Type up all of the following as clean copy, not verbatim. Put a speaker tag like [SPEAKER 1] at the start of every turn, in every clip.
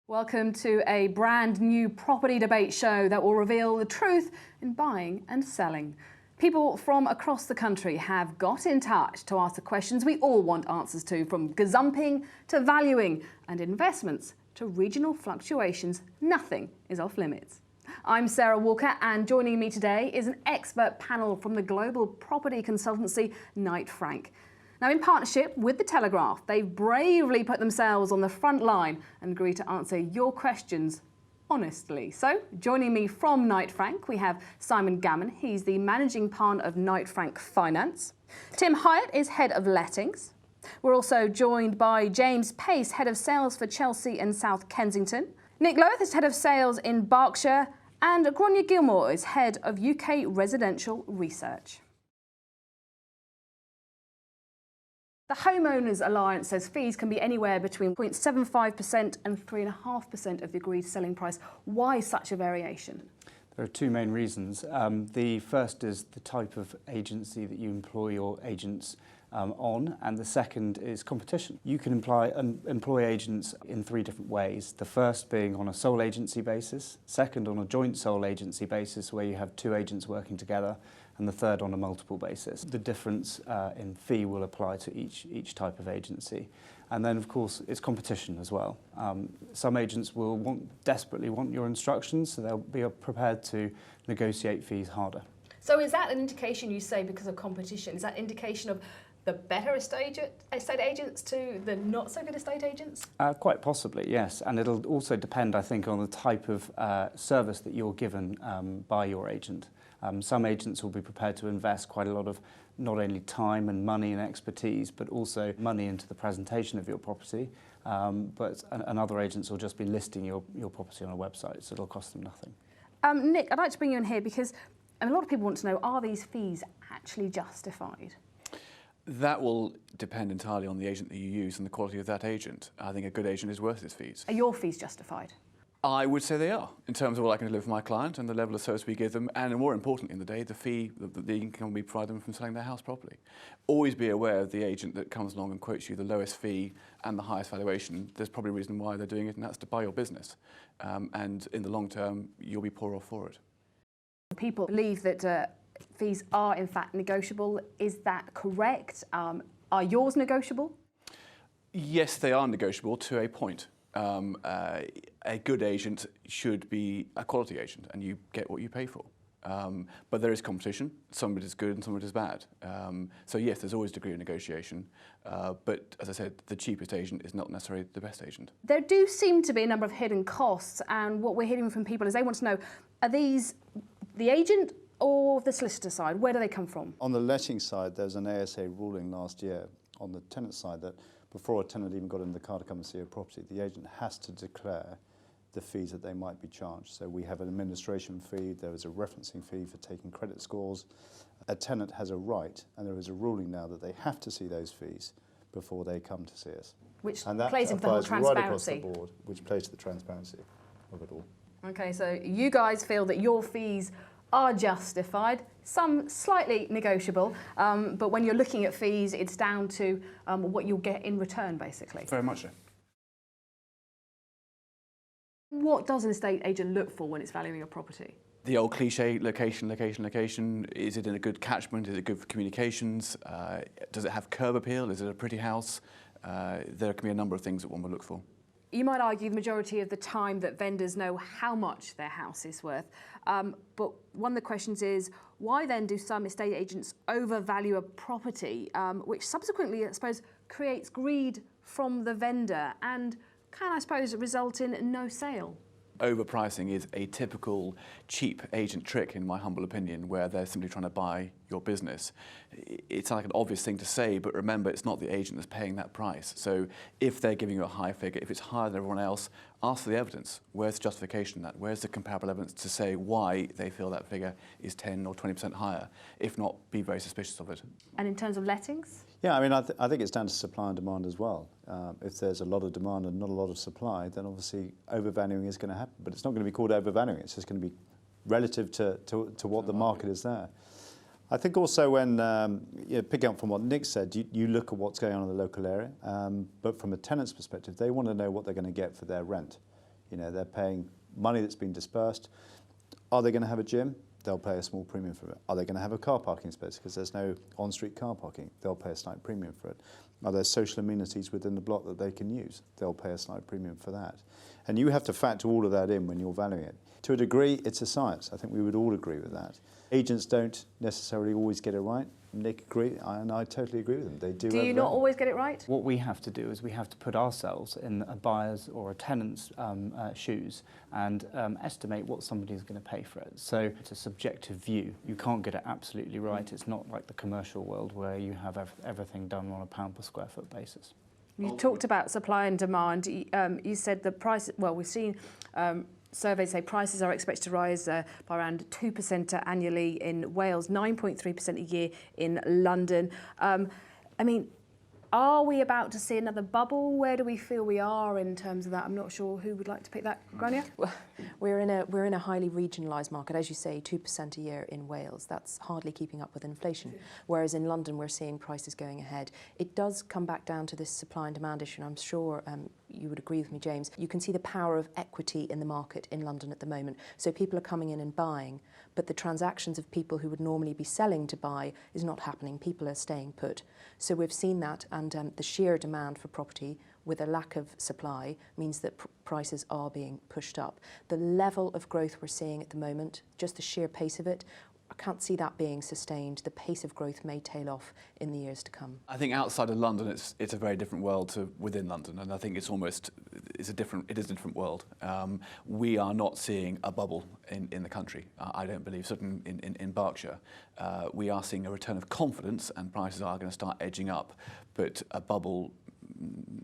[SPEAKER 1] Welcome to a brand new property debate show that will reveal the truth in buying and selling. People from across the country have got in touch to ask the questions we all want answers to, from gazumping to valuing and investments to regional fluctuations. Nothing is off limits. I'm Sara Walker, and joining me today is an expert panel from the global property consultancy Knight Frank. Now, in partnership with the Telegraph, they've bravely put themselves on the front line and agreed to answer your questions honestly. So, joining me from Knight Frank, we have Simon Gammon. He's the managing partner of Knight Frank Finance. Tim Hyatt is head of lettings. We're also joined by James Pace, head of sales for Chelsea and South Kensington. Nick Loeth is head of sales in Berkshire, and Gronya Gilmore is head of UK residential research. The Homeowners Alliance says fees can be anywhere between 0.75% and 3.5% of the agreed selling price. Why such a variation?
[SPEAKER 2] There are two main reasons. The first is the type of agency that you employ your agents on, and the second is competition. You can employ agents in three different ways. The first being on a sole agency basis, second on a joint sole agency basis where you have two agents working together, and the third on a multiple basis. The difference in fee will apply to each type of agency. And then, of course, it's competition as well. Some agents will desperately want your instructions, so they'll be prepared to negotiate fees harder.
[SPEAKER 1] So is that an indication, you say, because of competition? Is that an indication of the better estate agents to the not so good estate agents?
[SPEAKER 2] Quite possibly, yes. And it'll also depend, I think, on the type of service that you're given by your agent. Some agents will be prepared to invest quite a lot of not only time and money and expertise, but also money into the presentation of your property. And other agents will just be listing your property on a website, so it'll cost them nothing.
[SPEAKER 1] Nick, I'd like to bring you in here because a lot of people want to know, are these fees actually justified?
[SPEAKER 3] That will depend entirely on the agent that you use and the quality of that agent. I think a good agent is worth its fees.
[SPEAKER 1] Are your fees justified?
[SPEAKER 3] I would say they are, in terms of what I can deliver for my client and the level of service we give them, and more importantly in the day, the fee, the income we provide them from selling their house properly. Always be aware of the agent that comes along and quotes you the lowest fee and the highest valuation. There's probably a reason why they're doing it, and that's to buy your business. And in the long term, you'll be poorer off for it.
[SPEAKER 1] People believe that fees are in fact negotiable. Is that correct? Are yours negotiable?
[SPEAKER 3] Yes, they are negotiable to a point. A good agent should be a quality agent, and you get what you pay for. But there is competition. Some of it is good and some of it is bad. So yes, there's always a degree of negotiation. But as I said, the cheapest agent is not necessarily the best agent. There
[SPEAKER 1] do seem to be a number of hidden costs, and what we're hearing from people is they want to know, are these the agent or the solicitor side? Where do they come from?
[SPEAKER 4] On the letting side, there's an ASA ruling last year on the tenant side that before a tenant even got in the car to come and see a property, the agent has to declare the fees that they might be charged. So we have an administration fee, there is a referencing fee for taking credit scores. A tenant has a right, and there is a ruling now that they have to see those fees before they come to see us.
[SPEAKER 1] Which plays into the whole transparency.
[SPEAKER 4] Right across the board, which plays to the transparency of it all.
[SPEAKER 1] Okay, so you guys feel that your fees are justified, some slightly negotiable, but when you're looking at fees, it's down to what you'll get in return, basically.
[SPEAKER 3] Very much so.
[SPEAKER 1] What does an estate agent look for when it's valuing a property?
[SPEAKER 3] The old cliche, location, location, location. Is it in a good catchment? Is it good for communications? Does it have curb appeal? Is it a pretty house? There can be a number of things that one will look for.
[SPEAKER 1] You might argue the majority of the time that vendors know how much their house is worth. But one of the questions is, why then do some estate agents overvalue a property, which subsequently, I suppose, creates greed from the vendor and can, I suppose, result in no sale?
[SPEAKER 3] Overpricing is a typical cheap agent trick, in my humble opinion, where they're simply trying to buy your business. It's like an obvious thing to say, but remember, it's not the agent that's paying that price. So if they're giving you a high figure, if it's higher than everyone else, ask for the evidence. Where's the justification of that? Where's the comparable evidence to say why they feel that figure is 10 or 20% higher? If not, be very suspicious of it.
[SPEAKER 1] And in terms of lettings?
[SPEAKER 4] Yeah, I mean, I think it's down to supply and demand as well. If there's a lot of demand and not a lot of supply, then obviously overvaluing is going to happen. But it's not going to be called overvaluing. It's just going to be relative to what the market is there. I think also when, picking up from what Nick said, you look at what's going on in the local area, but from a tenant's perspective, they want to know what they're going to get for their rent. You know, they're paying money that's been dispersed. Are they going to have a gym? They'll pay a small premium for it. Are they going to have a car parking space because there's no on-street car parking? They'll pay a slight premium for it. Are there social amenities within the block that they can use? They'll pay a slight premium for that. And you have to factor all of that in when you're valuing it. To a degree, it's a science. I think we would all agree with that. Agents don't necessarily always get it right. Nick agreed, and I totally agree with them. They do.
[SPEAKER 1] Do you not always get it right?
[SPEAKER 2] What we have to do is we have to put ourselves in a buyer's or a tenant's shoes and estimate what somebody is going to pay for it. So it's a subjective view. You can't get it absolutely right. It's not like the commercial world where you have everything done on a pound per square foot basis.
[SPEAKER 1] You talked about supply and demand. You said the price, well, we've seen surveys say prices are expected to rise by around 2% annually in Wales, 9.3% a year in London. I mean, are we about to see another bubble? Where do we feel we are in terms of that? I'm not sure who would like to pick that. Grania?
[SPEAKER 5] Well, we're in a highly regionalised market, as you say, 2% a year in Wales. That's hardly keeping up with inflation. Whereas in London, we're seeing prices going ahead. It does come back down to this supply and demand issue, and I'm sure you would agree with me, James. You can see the power of equity in the market in London at the moment. So people are coming in and buying, but the transactions of people who would normally be selling to buy is not happening. People are staying put. So we've seen that, and the sheer demand for property with a lack of supply means that prices are being pushed up. The level of growth we're seeing at the moment, just the sheer pace of it, I can't see that being sustained. The pace of growth may tail off in the years to come.
[SPEAKER 3] I think outside of London, it's a very different world to within London, and I think it is a different world. We are not seeing a bubble in the country. I don't believe, certainly in Berkshire. We are seeing a return of confidence, and prices are going to start edging up. But a bubble,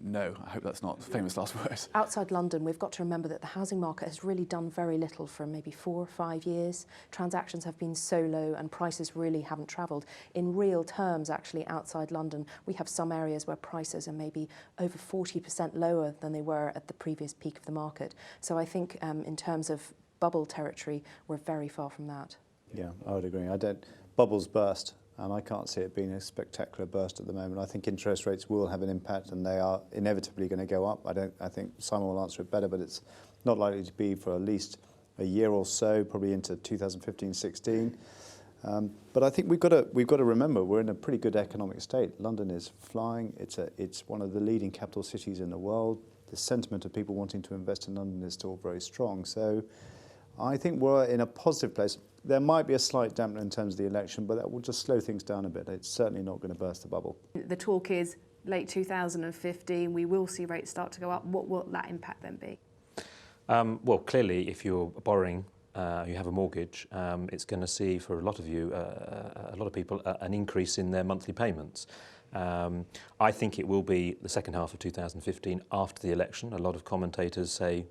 [SPEAKER 3] no, I hope that's not famous last words.
[SPEAKER 5] Outside London, we've got to remember that the housing market has really done very little for maybe 4 or 5 years. Transactions have been so low and prices really haven't travelled. In real terms, actually, outside London, we have some areas where prices are maybe over 40% lower than they were at the previous peak of the market. So I think in terms of bubble territory, we're very far from that.
[SPEAKER 4] Yeah, I would agree. Bubbles burst. And I can't see it being a spectacular burst at the moment. I think interest rates will have an impact, and they are inevitably going to go up. I think Simon will answer it better, but it's not likely to be for at least a year or so, probably into 2015-16. But I think we've got to remember we're in a pretty good economic state. London is flying. It's one of the leading capital cities in the world. The sentiment of people wanting to invest in London is still very strong. So I think we're in a positive place. There might be a slight dampener in terms of the election, but that will just slow things down a bit. It's certainly not going to burst the bubble.
[SPEAKER 1] The talk is late 2015, we will see rates start to go up. What will that impact then be?
[SPEAKER 6] Well, clearly, if you're borrowing, you have a mortgage, it's going to see for a lot of you, a lot of people, an increase in their monthly payments. I think it will be the second half of 2015 after the election. A lot of commentators say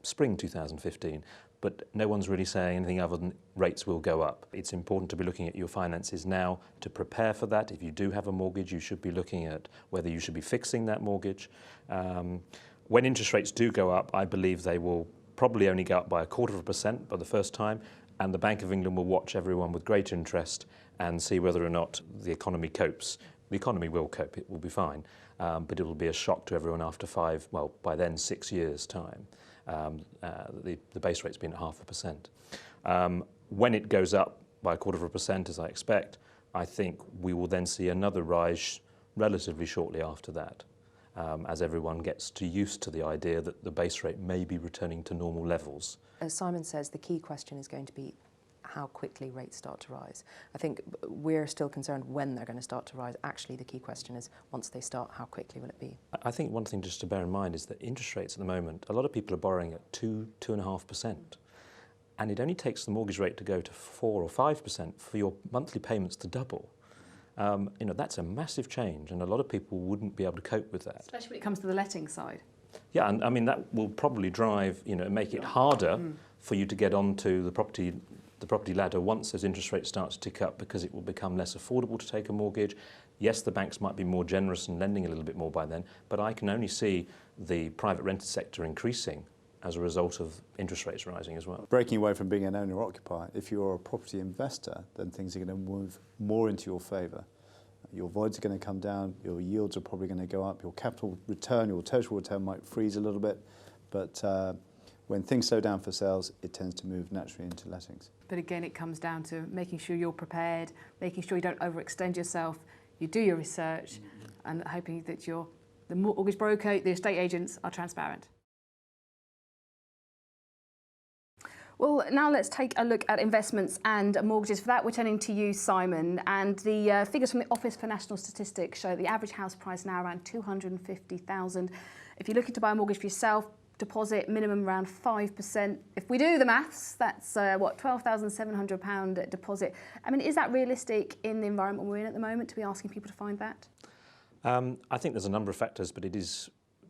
[SPEAKER 6] spring 2015. But no one's really saying anything other than rates will go up. It's important to be looking at your finances now to prepare for that. If you do have a mortgage, you should be looking at whether you should be fixing that mortgage. When interest rates do go up, I believe they will probably only go up by 0.25% for the first time, and the Bank of England will watch everyone with great interest and see whether or not the economy copes. The economy will cope, it will be fine, but it will be a shock to everyone after by then 6 years' time. The base rate's been at 0.5%. When it goes up by 0.25%, as I expect, I think we will then see another rise relatively shortly after that, as everyone gets used to the idea that the base rate may be returning to normal levels.
[SPEAKER 5] As Simon says, the key question is going to be how quickly rates start to rise. I think we're still concerned when they're going to start to rise. Actually, the key question is once they start, how quickly will it be? I think one thing just to bear in mind is that interest rates at the moment, a lot of people are borrowing at 2.5%. And it only takes the mortgage rate to go to 4 or 5% for your monthly payments to double. That's a massive change, and a lot of people wouldn't be able to cope with that.
[SPEAKER 1] Especially when it comes to the letting side.
[SPEAKER 6] Yeah, and I mean, that will probably drive, make it harder for you to get onto the property ladder once those interest rates start to tick up, because it will become less affordable to take a mortgage. Yes, the banks might be more generous and lending a little bit more by then, but I can only see the private rented sector increasing as a result of interest rates rising as well.
[SPEAKER 4] Breaking away from being an owner-occupier, if you're a property investor, then things are going to move more into your favour. Your voids are going to come down, your yields are probably going to go up, your capital return, your total return might freeze a little bit, but When things slow down for sales, it tends to move naturally into lettings.
[SPEAKER 1] But again, it comes down to making sure you're prepared, making sure you don't overextend yourself, you do your research, and hoping that the mortgage broker, the estate agents are transparent. Well, now let's take a look at investments and mortgages. For that, we're turning to you, Simon. And the figures from the Office for National Statistics show the average house price now around $250,000. If you're looking to buy a mortgage for yourself, deposit minimum around 5%. If we do the maths, that's £12,700 deposit. I mean, is that realistic in the environment we're in at the moment to be asking people to find that?
[SPEAKER 6] I think there's a number of factors, but it is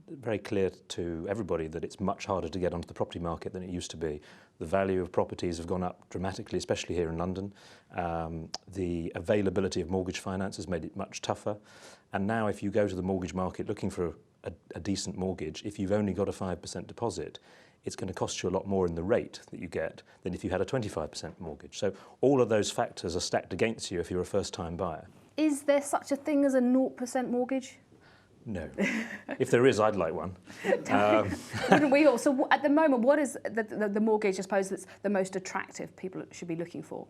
[SPEAKER 6] very clear to everybody that it's much harder to get onto the property market than it used to be. The value of properties have gone up dramatically, especially here in London. The availability of mortgage finance has made it much tougher. And now if you go to the mortgage market looking for a decent mortgage, if you've only got a 5% deposit, it's going to cost you a lot more in the rate that you get than if you had a 25% mortgage. So all of those factors are stacked against you if you're a first-time buyer.
[SPEAKER 1] Is there such a thing as a 0% mortgage?
[SPEAKER 6] No. If there is, I'd like one.
[SPEAKER 1] Wouldn't we all? So at the moment, what is the mortgage, I suppose, that's the most attractive people should be looking for?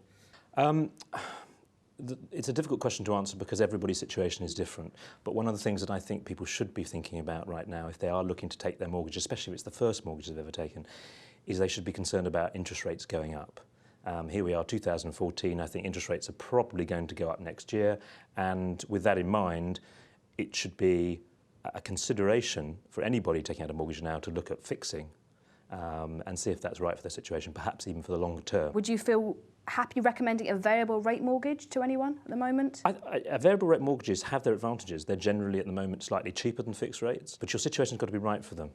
[SPEAKER 6] It's a difficult question to answer because everybody's situation is different. But one of the things that I think people should be thinking about right now, if they are looking to take their mortgage, especially if it's the first mortgage they've ever taken, is they should be concerned about interest rates going up. Here we are, 2014. I think interest rates are probably going to go up next year. And with that in mind, it should be a consideration for anybody taking out a mortgage now to look at fixing and see if that's right for their situation, perhaps even for the longer term.
[SPEAKER 1] Would you feel happy recommending a variable rate mortgage to anyone at the moment?
[SPEAKER 6] Variable rate mortgages have their advantages. They're generally at the moment slightly cheaper than fixed rates, but your situation's got to be right for them.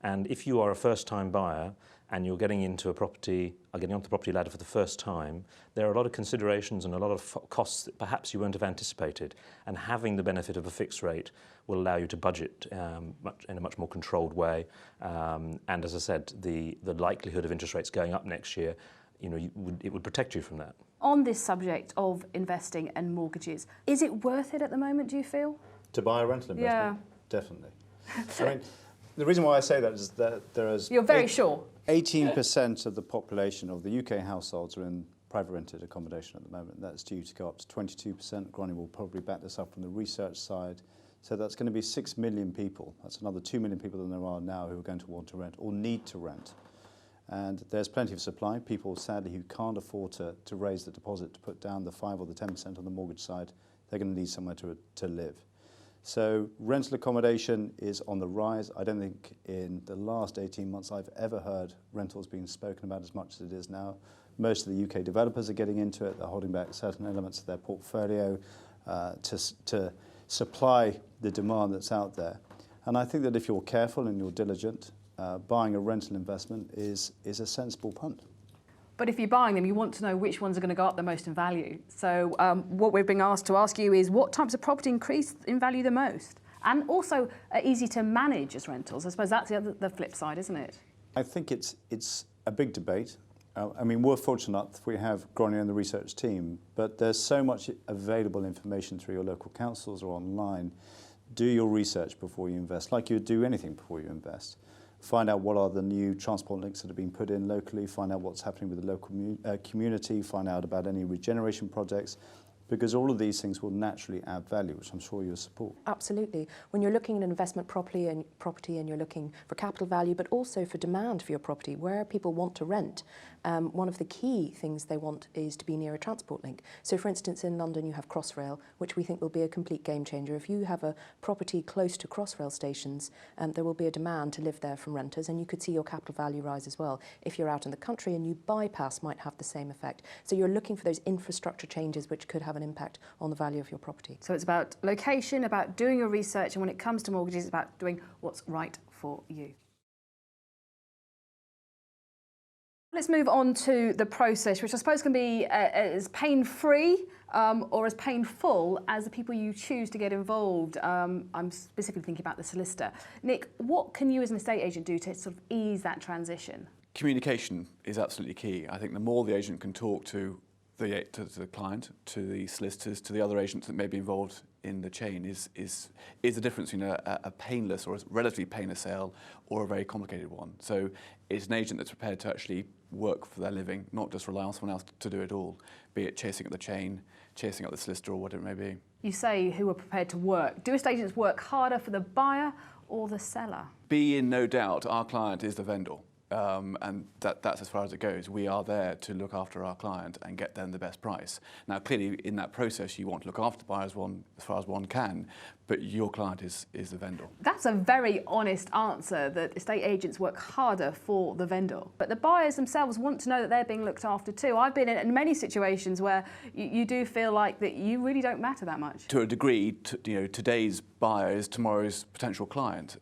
[SPEAKER 6] And if you are a first-time buyer and you're getting into a property, or getting onto the property ladder for the first time, there are a lot of considerations and a lot of costs that perhaps you wouldn't have anticipated. And having the benefit of a fixed rate will allow you to budget in a much more controlled way. And as I said, the likelihood of interest rates going up next year, it would protect you from that. On
[SPEAKER 1] this subject of investing and mortgages, is it worth it at the moment, do you feel?
[SPEAKER 4] To buy a rental investment?
[SPEAKER 1] Yeah.
[SPEAKER 4] Definitely. I mean, the reason why I say that is that there is...
[SPEAKER 1] You're very sure?
[SPEAKER 4] 18% of the population of the UK households are in private rented accommodation at the moment. That's due to go up to 22%. Granny will probably back this up from the research side. So that's going to be 6 million people. That's another 2 million people than there are now who are going to want to rent or need to rent. And there's plenty of supply. People, sadly, who can't afford to raise the deposit to put down the 5 or the 10% on the mortgage side, they're going to need somewhere to live. So rental accommodation is on the rise. I don't think in the last 18 months I've ever heard rentals being spoken about as much as it is now. Most of the UK developers are getting into it. They're holding back certain elements of their portfolio to supply the demand that's out there. And I think that if you're careful and you're diligent, buying a rental investment is a sensible punt.
[SPEAKER 1] But if you're buying them, you want to know which ones are going to go up the most in value. So what we're being asked to ask you is what types of property increase in value the most? And also are easy to manage as rentals. I suppose that's the flip side, isn't it?
[SPEAKER 4] I think it's a big debate. I mean, we're fortunate enough we have Gronny and the research team, but there's so much available information through your local councils or online. Do your research before you invest, like you would do anything before you invest. Find out what are the new transport links that have been put in locally, find out what's happening with the local community, find out about any regeneration projects, because all of these things will naturally add value, which I'm sure you'll support.
[SPEAKER 5] Absolutely. When you're looking at investment property and you're looking for capital value, but also for demand for your property, where people want to rent, one of the key things they want is to be near a transport link. So for instance, in London you have Crossrail, which we think will be a complete game changer. If you have a property close to Crossrail stations, there will be a demand to live there from renters, and you could see your capital value rise as well. If you're out in the country and you bypass, might have the same effect. So you're looking for those infrastructure changes which could have an impact on the value of your property.
[SPEAKER 1] So it's about location, about doing your research, and when it comes to mortgages, it's about doing what's right for you. Let's move on to the process, which I suppose can be as pain-free or as painful as the people you choose to get involved. I'm specifically thinking about the solicitor. Nick, what can you as an estate agent do to sort of ease that transition?
[SPEAKER 3] Communication is absolutely key. I think the more the agent can talk to the client, to the solicitors, to the other agents that may be involved in the chain is the difference between a painless or a relatively painless sale or a very complicated one. So it's an agent that's prepared to actually work for their living, not just rely on someone else to do it all, be it chasing up the chain, chasing up the solicitor, or whatever it may be.
[SPEAKER 1] You say who are prepared to work. Do estate agents work harder for the buyer or the seller?
[SPEAKER 3] Be in no doubt, our client is the vendor. And that's as far as it goes. We are there to look after our client and get them the best price. Now, clearly, in that process, you want to look after the buyer as far as one can, but your client is the vendor.
[SPEAKER 1] That's a very honest answer, that estate agents work harder for the vendor. But the buyers themselves want to know that they're being looked after too. I've been in many situations where you do feel like that you really don't matter that much.
[SPEAKER 3] To a degree, today's buyer is tomorrow's potential client.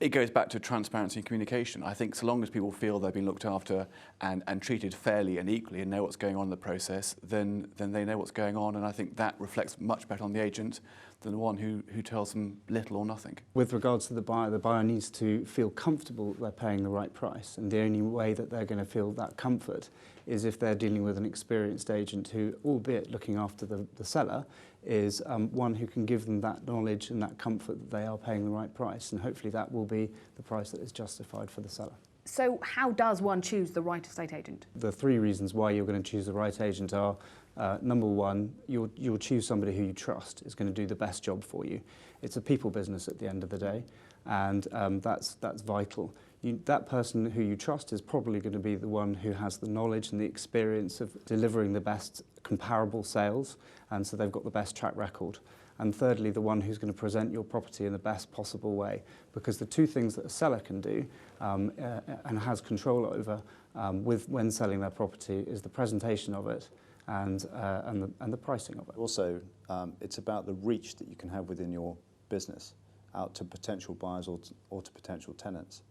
[SPEAKER 3] It goes back to transparency and communication. I think so long as people feel they've been looked after and treated fairly and equally and know what's going on in the process, then they know what's going on, and I think that reflects much better on the agent than the one who tells them little or nothing.
[SPEAKER 2] With regards to the buyer needs to feel comfortable that they're paying the right price, and the only way that they're going to feel that comfort is if they're dealing with an experienced agent who, albeit looking after the seller, is one who can give them that knowledge and that comfort that they are paying the right price, and hopefully that will be the price that is justified for the seller.
[SPEAKER 1] So how does one choose the right estate agent?
[SPEAKER 2] The three reasons why you're going to choose the right agent are, number one, you'll choose somebody who you trust is going to do the best job for you. It's a people business at the end of the day, and that's vital. That person who you trust is probably going to be the one who has the knowledge and the experience of delivering the best comparable sales, and so they've got the best track record. And thirdly, the one who's going to present your property in the best possible way, because the two things that a seller can do and has control over when selling their property is the presentation of it and the pricing of it.
[SPEAKER 4] Also, it's about the reach that you can have within your business out to potential buyers or to potential tenants.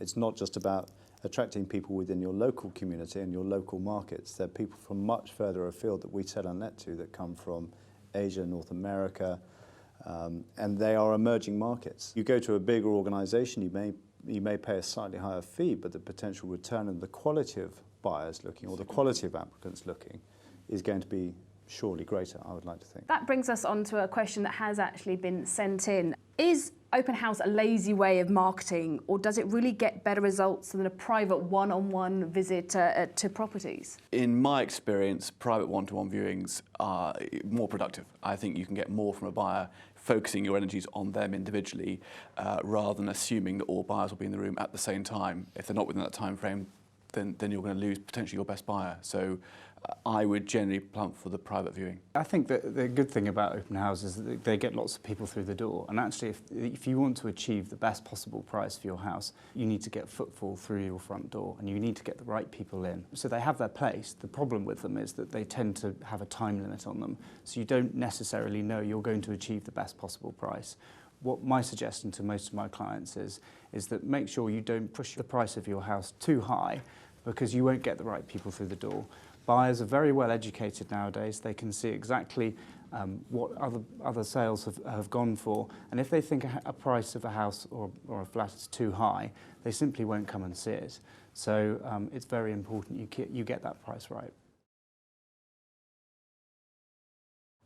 [SPEAKER 4] It's not just about attracting people within your local community and your local markets. There are people from much further afield that we sell and let to that come from Asia, North America, and they are emerging markets. You go to a bigger organisation, you may pay a slightly higher fee, but the potential return and the quality of buyers looking or the quality of applicants looking is going to be surely greater, I would like to think.
[SPEAKER 1] That brings us on to a question that has actually been sent in. Is open house a lazy way of marketing, or does it really get better results than a private one-on-one visit to properties?
[SPEAKER 3] In my experience, private one-to-one viewings are more productive. I think you can get more from a buyer focusing your energies on them individually rather than assuming that all buyers will be in the room at the same time. If they're not within that time frame, then you're going to lose potentially your best buyer. So I would generally plump for the private viewing.
[SPEAKER 2] I think that the good thing about open houses is that they get lots of people through the door. And actually, if you want to achieve the best possible price for your house, you need to get footfall through your front door, and you need to get the right people in. So they have their place. The problem with them is that they tend to have a time limit on them. So you don't necessarily know you're going to achieve the best possible price. What my suggestion to most of my clients is that make sure you don't push the price of your house too high, because you won't get the right people through the door. Buyers are very well educated nowadays. They can see exactly what other sales have gone for, and if they think a price of a house or a flat is too high, they simply won't come and see it. So it's very important you get that price right.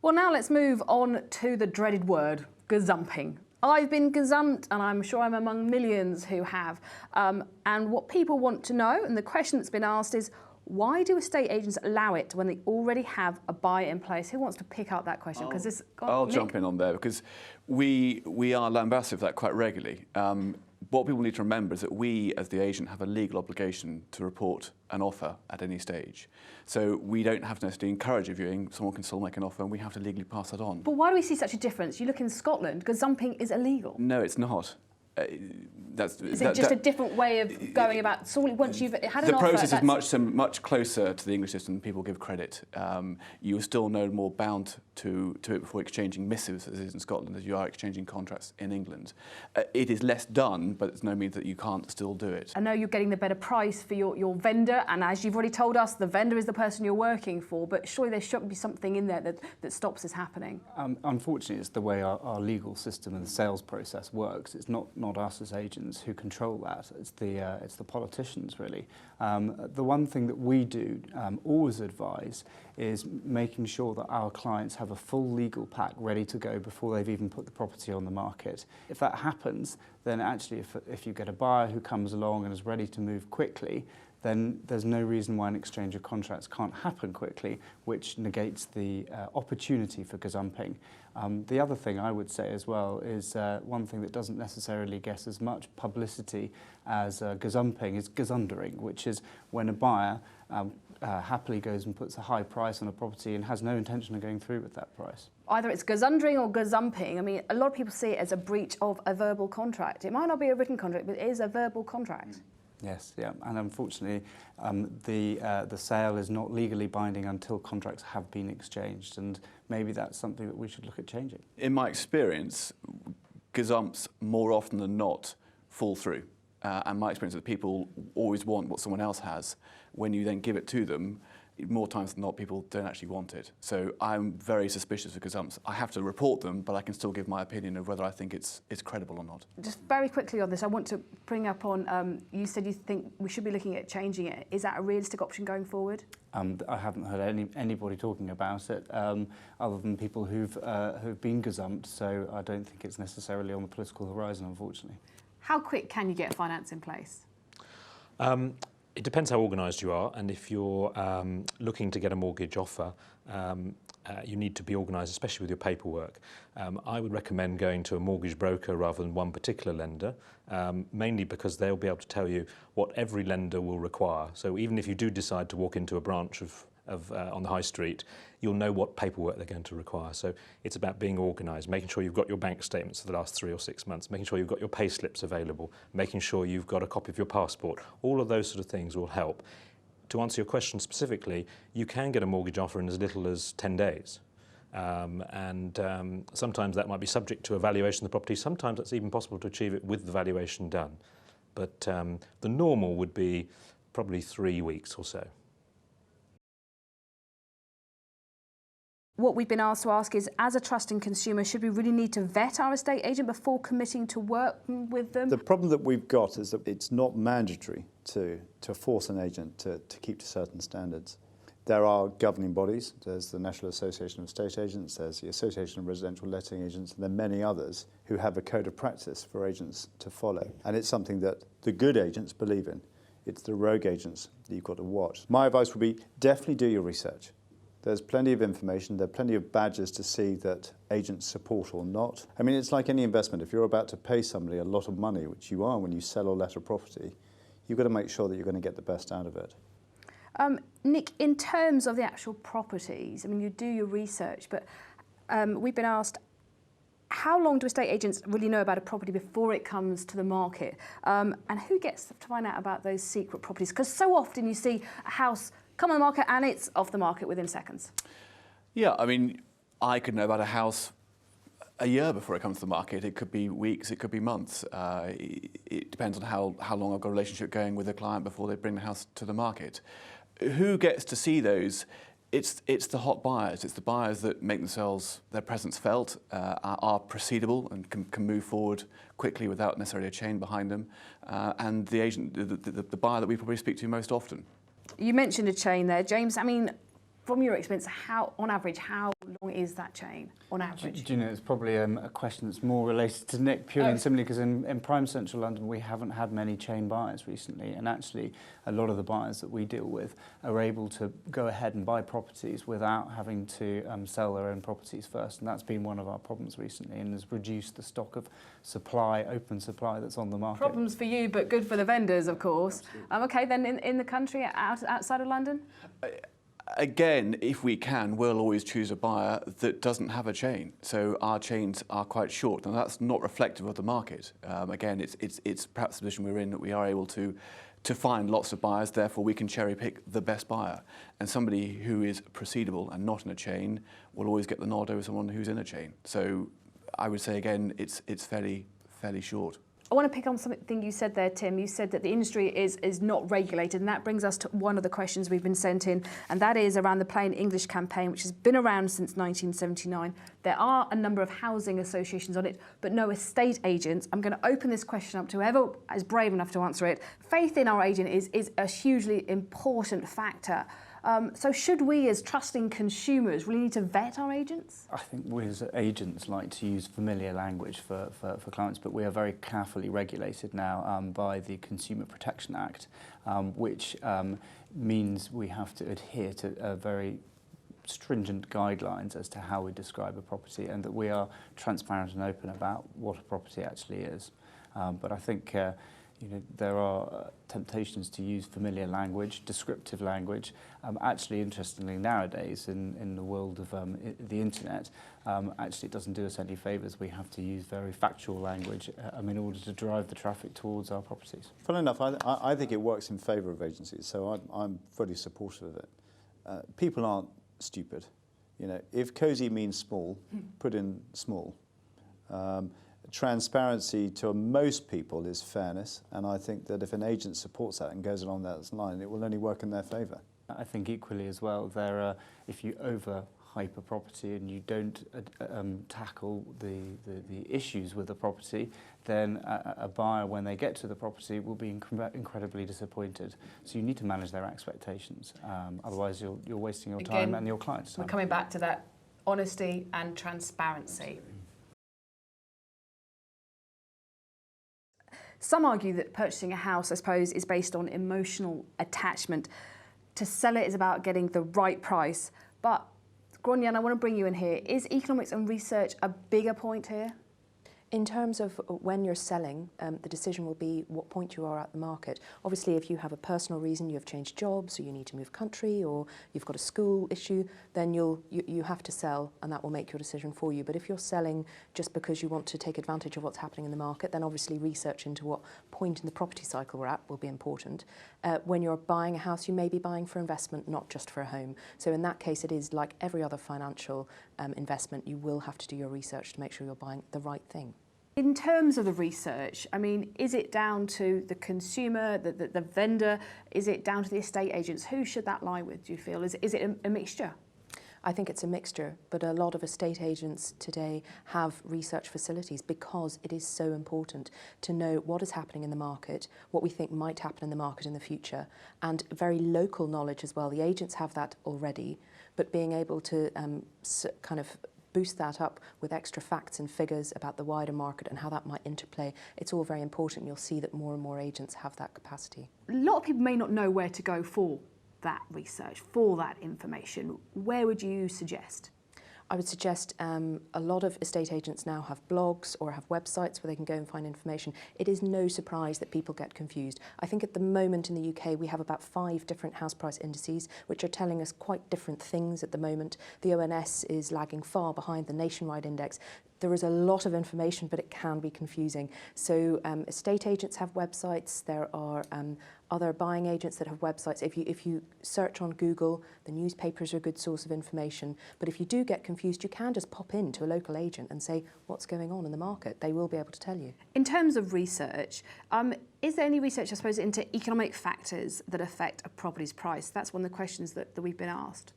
[SPEAKER 1] Well, now let's move on to the dreaded word, gazumping. I've been gazumped, and I'm sure I'm among millions who have. And what people want to know, and the question that's been asked is, why do estate agents allow it when they already have a buyer in place? Who wants to pick up that question?
[SPEAKER 3] I'll jump in on there, because we are lambasted for that quite regularly. What people need to remember is that we, as the agent, have a legal obligation to report an offer at any stage. So we don't have to necessarily encourage a viewing. Someone can still make an offer, and we have to legally pass that on.
[SPEAKER 1] But why do we see such a difference? You look in Scotland, gazumping is illegal.
[SPEAKER 3] No, it's not.
[SPEAKER 1] Is it just a different way of going about? So once you've had an offer,
[SPEAKER 3] the process is much closer to the English system than people give credit. You are still no more bound to it before exchanging missives, as it is in Scotland, as you are exchanging contracts in England. It is less done, but it's no means that you can't still do it.
[SPEAKER 1] I know you're getting the better price for your vendor, and as you've already told us, the vendor is the person you're working for, but surely there should be something in there that stops this happening.
[SPEAKER 2] Unfortunately, it's the way our legal system and the sales process works. It's not not us as agents who control that. It's the politicians, really. The one thing that we do always advise is making sure that our clients have a full legal pack ready to go before they've even put the property on the market. If that happens, then actually if you get a buyer who comes along and is ready to move quickly, then there's no reason why an exchange of contracts can't happen quickly, which negates the opportunity for gazumping. The other thing I would say as well is one thing that doesn't necessarily get as much publicity as gazumping is gazundering, which is when a buyer happily goes and puts a high price on a property and has no intention of going through with that price.
[SPEAKER 1] Either it's gazundering or gazumping. I mean, a lot of people see it as a breach of a verbal contract. It might not be a written contract, but it is a verbal contract.
[SPEAKER 2] Yes, yeah, and unfortunately, the sale is not legally binding until contracts have been exchanged, and maybe that's something that we should look at changing.
[SPEAKER 3] In my experience, gazumps more often than not fall through, and my experience is that people always want what someone else has. When you then give it to them, more times than not, people don't actually want it. So I'm very suspicious of gazumps. I have to report them, but I can still give my opinion of whether I think it's credible or not.
[SPEAKER 1] Just very quickly on this, I want to bring up on, you said you think we should be looking at changing it. Is that a realistic option going forward?
[SPEAKER 2] I haven't heard anybody talking about it, other than people who've been gazumped, so I don't think it's necessarily on the political horizon, unfortunately.
[SPEAKER 1] How quick can you get finance in place?
[SPEAKER 6] It depends how organised you are, and if you're looking to get a mortgage offer, you need to be organised, especially with your paperwork. I would recommend going to a mortgage broker rather than one particular lender, mainly because they'll be able to tell you what every lender will require. So even if you do decide to walk into a branch on the high street, you'll know what paperwork they're going to require. So it's about being organised, making sure you've got your bank statements for the last 3 or 6 months, making sure you've got your pay slips available, making sure you've got a copy of your passport. All of those sort of things will help. To answer your question specifically, you can get a mortgage offer in as little as 10 days. Sometimes that might be subject to a valuation of the property. Sometimes it's even possible to achieve it with the valuation done. But the normal would be probably 3 weeks or so.
[SPEAKER 1] What we've been asked to ask is, as a trusting consumer, should we really need to vet our estate agent before committing to work with them?
[SPEAKER 4] The problem that we've got is that it's not mandatory to force an agent to keep to certain standards. There are governing bodies. There's the National Association of Estate Agents, there's the Association of Residential Letting Agents, and there are many others who have a code of practice for agents to follow. And it's something that the good agents believe in. It's the rogue agents that you've got to watch. My advice would be definitely do your research. There's plenty of information, there are plenty of badges to see that agents support or not. I mean, it's like any investment. If you're about to pay somebody a lot of money, which you are when you sell or let a property, you've got to make sure that you're going to get the best out of it.
[SPEAKER 1] Nick, in terms of the actual properties, I mean, you do your research, but we've been asked, how long do estate agents really know about a property before it comes to the market? And who gets to find out about those secret properties? Because so often you see a house come on the market and it's off the market within seconds.
[SPEAKER 3] Yeah, I mean, I could know about a house a year before it comes to the market. It could be weeks, it could be months. It depends on how long I've got a relationship going with a client before they bring the house to the market. Who gets to see those? It's the hot buyers. It's the buyers that make themselves, their presence felt, are proceedable and can move forward quickly without necessarily a chain behind them. And the agent, the buyer that we probably speak to most often.
[SPEAKER 1] You mentioned a chain there, James. I mean, from your experience, on average, how long is that chain, on average?
[SPEAKER 2] Do you know, it's probably a question that's more related to Nick, purely and simply because in prime central London we haven't had many chain buyers recently, and actually a lot of the buyers that we deal with are able to go ahead and buy properties without having to sell their own properties first, and that's been one of our problems recently and has reduced the stock of supply, open supply that's on the market.
[SPEAKER 1] Problems for you, but good for the vendors, of course. Okay, then in the country, outside of London?
[SPEAKER 3] Again, if we can, we'll always choose a buyer that doesn't have a chain. So our chains are quite short, and that's not reflective of the market. Again, it's perhaps the position we're in that we are able to find lots of buyers, therefore we can cherry pick the best buyer. And somebody who is proceedable and not in a chain will always get the nod over someone who's in a chain. So I would say, again, it's fairly short.
[SPEAKER 1] I want to pick on something you said there, Tim. You said that the industry is not regulated, and that brings us to one of the questions we've been sent in, and that is around the Plain English campaign, which has been around since 1979. There are a number of housing associations on it, but no estate agents. I'm going to open this question up to whoever is brave enough to answer it. Faith in our agent is a hugely important factor. So should we, as trusting consumers, really need to vet our agents?
[SPEAKER 2] I think we as agents like to use familiar language for clients, but we are very carefully regulated now by the Consumer Protection Act, which means we have to adhere to very stringent guidelines as to how we describe a property, and that we are transparent and open about what a property actually is. But I think there are temptations to use familiar language, descriptive language. Actually, interestingly, nowadays in the world of the internet, actually it doesn't do us any favours. We have to use very factual language in order to drive the traffic towards our properties.
[SPEAKER 4] Funnily enough, I think it works in favour of agencies, so I'm fully supportive of it. People aren't stupid. If cosy means small, put in small. Transparency to most people is fairness, and I think that if an agent supports that and goes along that line, it will only work in their favour.
[SPEAKER 2] I think equally as well, if you overhype a property and you don't tackle the issues with the property, then a buyer, when they get to the property, will be incredibly disappointed. So you need to manage their expectations. Otherwise, you're wasting your time and your client's time.
[SPEAKER 1] We're coming back to that honesty and transparency. Some argue that purchasing a house, I suppose, is based on emotional attachment. To sell it is about getting the right price. But, Gronyan, I want to bring you in here. Is economics and research a bigger point here?
[SPEAKER 5] In terms of when you're selling, the decision will be what point you are at the market. Obviously, if you have a personal reason, you have changed jobs, or you need to move country, or you've got a school issue, then you have to sell, and that will make your decision for you. But if you're selling just because you want to take advantage of what's happening in the market, then obviously research into what point in the property cycle we're at will be important. When you're buying a house, you may be buying for investment, not just for a home. So in that case, it is like every other financial investment, you will have to do your research to make sure you're buying the right thing.
[SPEAKER 1] In terms of the research, is it down to the consumer, the vendor? Is it down to the estate agents? Who should that lie with, do you feel? Is it a mixture?
[SPEAKER 5] I think it's a mixture, but a lot of estate agents today have research facilities because it is so important to know what is happening in the market, what we think might happen in the market in the future, and very local knowledge as well. The agents have that already, but being able to kind of boost that up with extra facts and figures about the wider market and how that might interplay, it's all very important. You'll see that more and more agents have that capacity.
[SPEAKER 1] A lot of people may not know where to go for that research, for that information. Where would you suggest?
[SPEAKER 5] I would suggest a lot of estate agents now have blogs or have websites where they can go and find information. It is no surprise that people get confused. I think at the moment in the UK we have about 5 different house price indices which are telling us quite different things at the moment. The ONS is lagging far behind the nationwide index. There is a lot of information, but it can be confusing. So estate agents have websites. There are other buying agents that have websites. If you search on Google, the newspapers are a good source of information. But if you do get confused, you can just pop into a local agent and say, what's going on in the market? They will be able to tell you.
[SPEAKER 1] In terms of research, is there any research, I suppose, into economic factors that affect a property's price? That's one of the questions that we've been asked.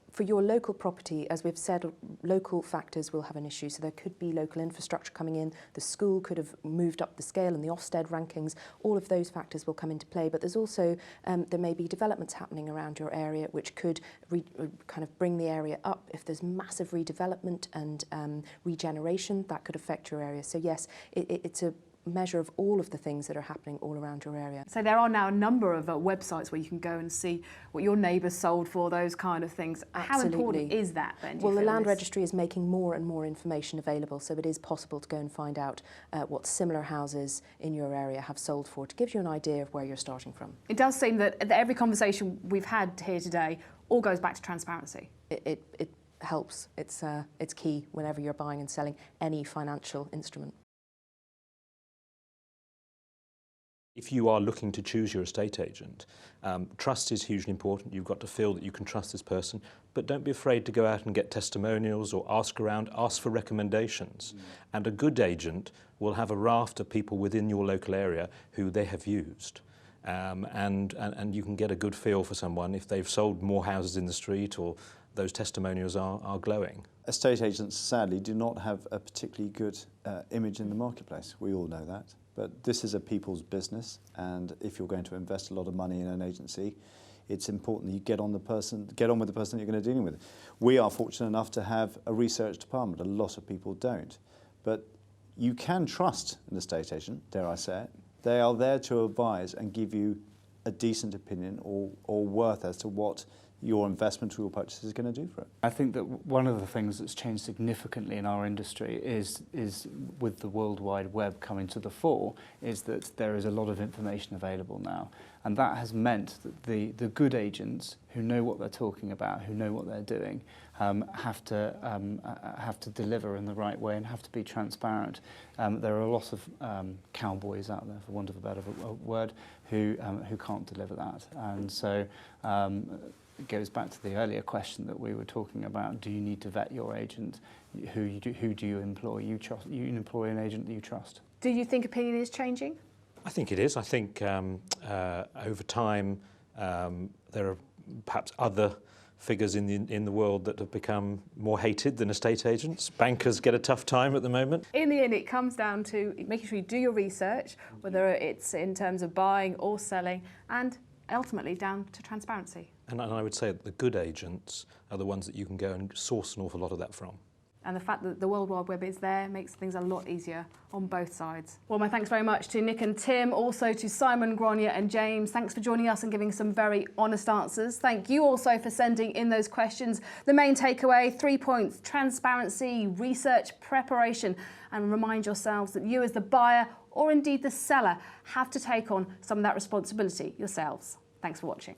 [SPEAKER 5] For your local property, as we've said, local factors will have an issue. So there could be local infrastructure coming in. The school could have moved up the scale in the Ofsted rankings. All of those factors will come into play. But there's also, there may be developments happening around your area which could kind of bring the area up. If there's massive redevelopment and regeneration, that could affect your area. So yes, it's a measure of all of the things that are happening all around your area.
[SPEAKER 1] So there are now a number of websites where you can go and see what your neighbours sold for, those kind of things.
[SPEAKER 5] Absolutely.
[SPEAKER 1] How important is that then?
[SPEAKER 5] Well, the Land Registry is making more and more information available, so it is possible to go and find out what similar houses in your area have sold for, to give you an idea of where you're starting from.
[SPEAKER 1] It does seem that every conversation we've had here today all goes back to transparency.
[SPEAKER 5] It helps. It's key whenever you're buying and selling any financial instrument.
[SPEAKER 6] If you are looking to choose your estate agent, trust is hugely important. You've got to feel that you can trust this person, but don't be afraid to go out and get testimonials or ask around, ask for recommendations. And a good agent will have a raft of people within your local area who they have used. And you can get a good feel for someone if they've sold more houses in the street or those testimonials are glowing.
[SPEAKER 4] Estate agents, sadly, do not have a particularly good image in the marketplace. We all know that. But this is a people's business, and if you're going to invest a lot of money in an agency, it's important that you get on with the person that you're going to deal with. We are fortunate enough to have a research department. A lot of people don't. But you can trust an estate agent, dare I say it. They are there to advise and give you a decent opinion or worth as to what your investment or your purchase is going to do for it.
[SPEAKER 2] I think that one of the things that's changed significantly in our industry is with the World Wide Web coming to the fore, is that there is a lot of information available now. And that has meant that the good agents who know what they're talking about, who know what they're doing, have to deliver in the right way and have to be transparent. There are a lot of cowboys out there, for want of a better word, who can't deliver that. And so it goes back to the earlier question that we were talking about. Do you need to vet your agent? Who do you employ? You employ an agent that you trust.
[SPEAKER 1] Do you think opinion is changing?
[SPEAKER 6] I think it is. I think over time there are perhaps other figures in the world that have become more hated than estate agents. Bankers get a tough time at the moment.
[SPEAKER 1] In the end, it comes down to making sure you do your research, whether it's in terms of buying or selling, and ultimately down to transparency.
[SPEAKER 6] And I would say that the good agents are the ones that you can go and source an awful lot of that from.
[SPEAKER 1] And the fact that the World Wide Web is there makes things a lot easier on both sides. Well, my thanks very much to Nick and Tim, also to Simon, Grania and James. Thanks for joining us and giving some very honest answers. Thank you also for sending in those questions. The main takeaway, 3 points: transparency, research, preparation, and remind yourselves that you as the buyer or indeed the seller have to take on some of that responsibility yourselves. Thanks for watching.